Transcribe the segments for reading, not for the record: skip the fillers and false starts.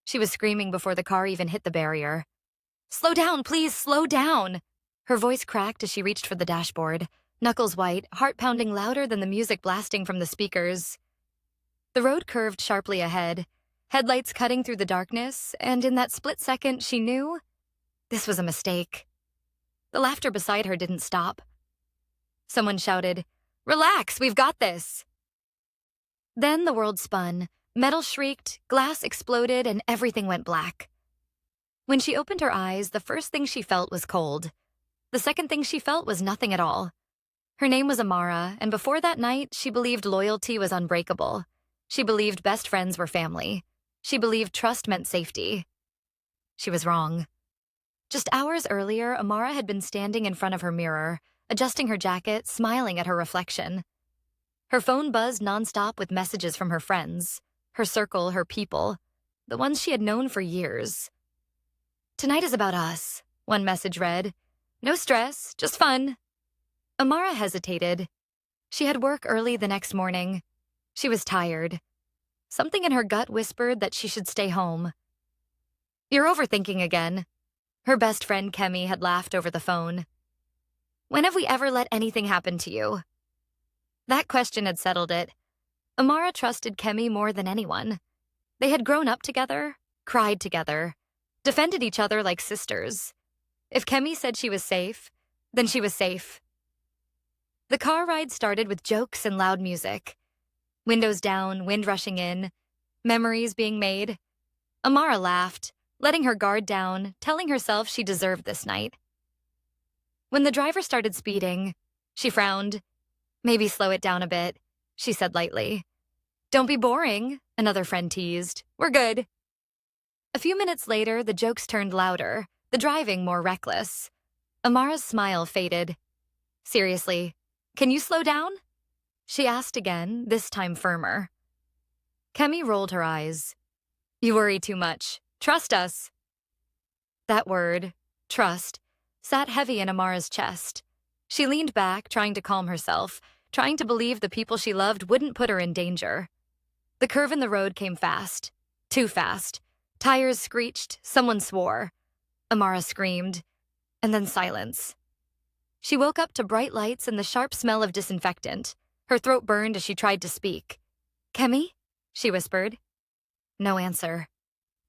She was screaming before the car even hit the barrier. "Slow down, please, slow down!" Her voice cracked as she reached for the dashboard, knuckles white, heart pounding louder than the music blasting from the speakers. The road curved sharply ahead, headlights cutting through the darkness, and in that split second, she knew this was a mistake. The laughter beside her didn't stop. Someone shouted, "Relax, we've got this!" Then the world spun, metal shrieked, glass exploded, and everything went black. When she opened her eyes, the first thing she felt was cold. The second thing she felt was nothing at all. Her name was Amara, and before that night, she believed loyalty was unbreakable. She believed best friends were family. She believed trust meant safety. She was wrong. Just hours earlier, Amara had been standing in front of her mirror, adjusting her jacket, smiling at her reflection. Her phone buzzed nonstop with messages from her friends, her circle, her people, the ones she had known for years. "Tonight is about us," one message read. "No stress, just fun." Amara hesitated. She had work early the next morning. She was tired. Something in her gut whispered that she should stay home. "You're overthinking again." Her best friend Kemi had laughed over the phone. "When have we ever let anything happen to you?" That question had settled it. Amara trusted Kemi more than anyone. They had grown up together, cried together, defended each other like sisters. If Kemi said she was safe, then she was safe. The car ride started with jokes and loud music. Windows down, wind rushing in, memories being made. Amara laughed, letting her guard down, telling herself she deserved this night. When the driver started speeding, she frowned. "Maybe slow it down a bit," she said lightly. "Don't be boring," another friend teased. "We're good." A few minutes later, the jokes turned louder, the driving more reckless. Amara's smile faded. "Seriously, can you slow down?" she asked again, this time firmer. Kemi rolled her eyes. "You worry too much. Trust us." That word, trust, sat heavy in Amara's chest. She leaned back, trying to calm herself, trying to believe the people she loved wouldn't put her in danger. The curve in the road came fast. Too fast. Tires screeched, someone swore. Amara screamed. And then silence. She woke up to bright lights and the sharp smell of disinfectant. Her throat burned as she tried to speak. "Kemi?" she whispered. No answer.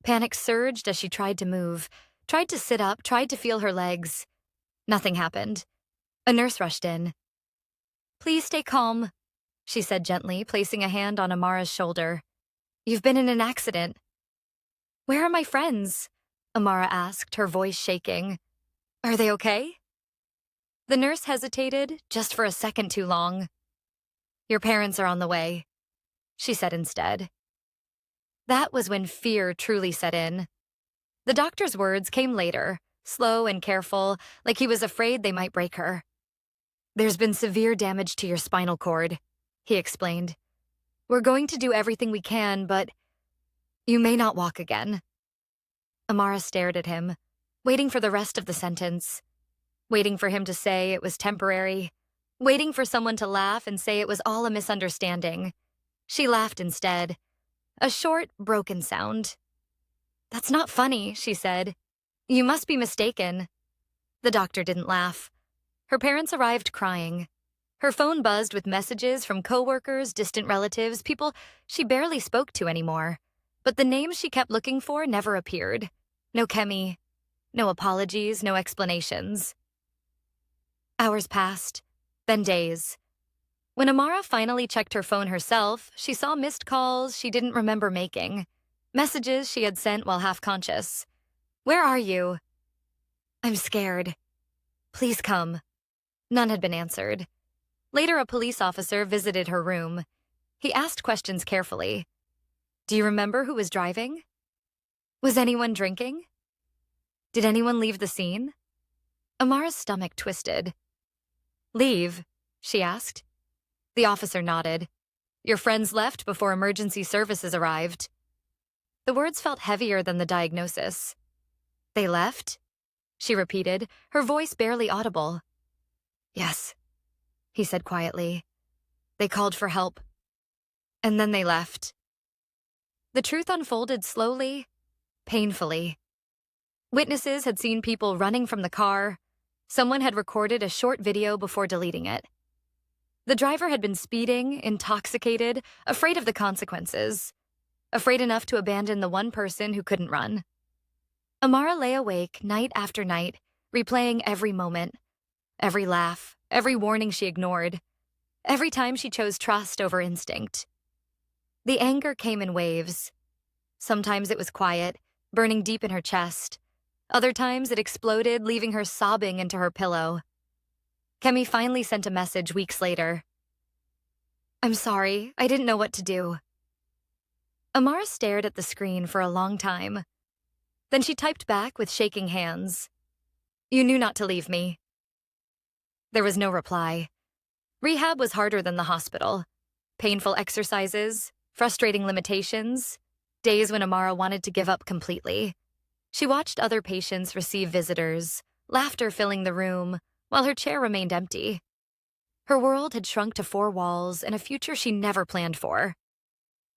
Panic surged as she tried to move, tried to sit up, tried to feel her legs. Nothing happened. A nurse rushed in. "Please stay calm," she said gently, placing a hand on Amara's shoulder. "You've been in an accident." "Where are my friends?" Amara asked, her voice shaking. "Are they okay?" The nurse hesitated, just for a second too long. "Your parents are on the way," she said instead. That was when fear truly set in. The doctor's words came later, slow and careful, like he was afraid they might break her. "There's been severe damage to your spinal cord," he explained. "We're going to do everything we can, but you may not walk again." Amara stared at him, waiting for the rest of the sentence, waiting for him to say it was temporary, waiting for someone to laugh and say it was all a misunderstanding. She laughed instead, a short, broken sound. "That's not funny," she said. "You must be mistaken." The doctor didn't laugh. Her parents arrived crying. Her phone buzzed with messages from coworkers, distant relatives, people she barely spoke to anymore. But the names she kept looking for never appeared. No Kemi, no apologies, no explanations. Hours passed, then days. When Amara finally checked her phone herself, she saw missed calls she didn't remember making, messages she had sent while half-conscious. "Where are you?" "I'm scared." "Please come." None had been answered. Later, a police officer visited her room. He asked questions carefully. "Do you remember who was driving? Was anyone drinking? Did anyone leave the scene?" Amara's stomach twisted. "Leave?" she asked. The officer nodded. "Your friends left before emergency services arrived." The words felt heavier than the diagnosis. "They left?" she repeated, her voice barely audible. "Yes," he said quietly. "They called for help. And then they left." The truth unfolded slowly, painfully. Witnesses had seen people running from the car. Someone had recorded a short video before deleting it. The driver had been speeding, intoxicated, afraid of the consequences, afraid enough to abandon the one person who couldn't run. Amara lay awake night after night, replaying every moment, every laugh, every warning she ignored, every time she chose trust over instinct. The anger came in waves. Sometimes it was quiet, burning deep in her chest. Other times it exploded, leaving her sobbing into her pillow. Kemi finally sent a message weeks later. "I'm sorry, I didn't know what to do." Amara stared at the screen for a long time. Then she typed back with shaking hands. "You knew not to leave me." There was no reply. Rehab was harder than the hospital. Painful exercises, frustrating limitations, days when Amara wanted to give up completely. She watched other patients receive visitors, laughter filling the room, while her chair remained empty. Her world had shrunk to 4 walls and a future she never planned for.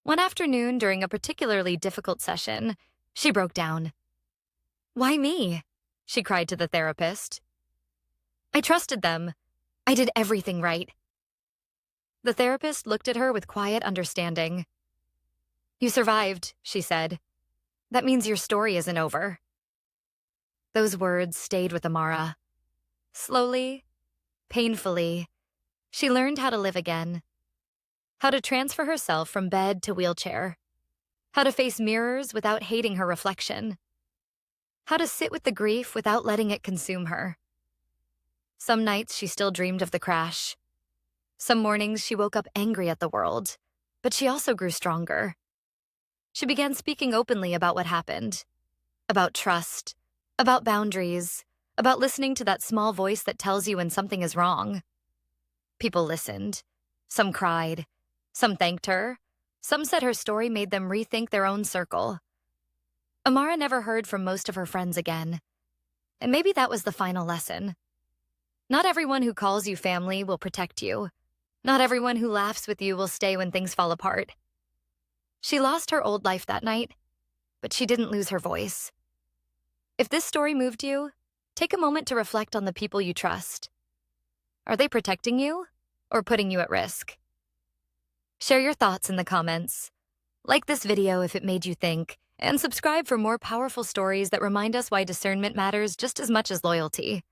One afternoon, during a particularly difficult session, she broke down. "Why me?" she cried to the therapist. "I trusted them. I did everything right." The therapist looked at her with quiet understanding. "You survived," she said. "That means your story isn't over." Those words stayed with Amara. Slowly, painfully, she learned how to live again. How to transfer herself from bed to wheelchair. How to face mirrors without hating her reflection. How to sit with the grief without letting it consume her. Some nights she still dreamed of the crash. Some mornings she woke up angry at the world, but she also grew stronger. She began speaking openly about what happened, about trust, about boundaries, about listening to that small voice that tells you when something is wrong. People listened. Some cried. Some thanked her. Some said her story made them rethink their own circle. Amara never heard from most of her friends again. And maybe that was the final lesson. Not everyone who calls you family will protect you. Not everyone who laughs with you will stay when things fall apart. She lost her old life that night, but she didn't lose her voice. If this story moved you, take a moment to reflect on the people you trust. Are they protecting you or putting you at risk? Share your thoughts in the comments. Like this video if it made you think, and subscribe for more powerful stories that remind us why discernment matters just as much as loyalty.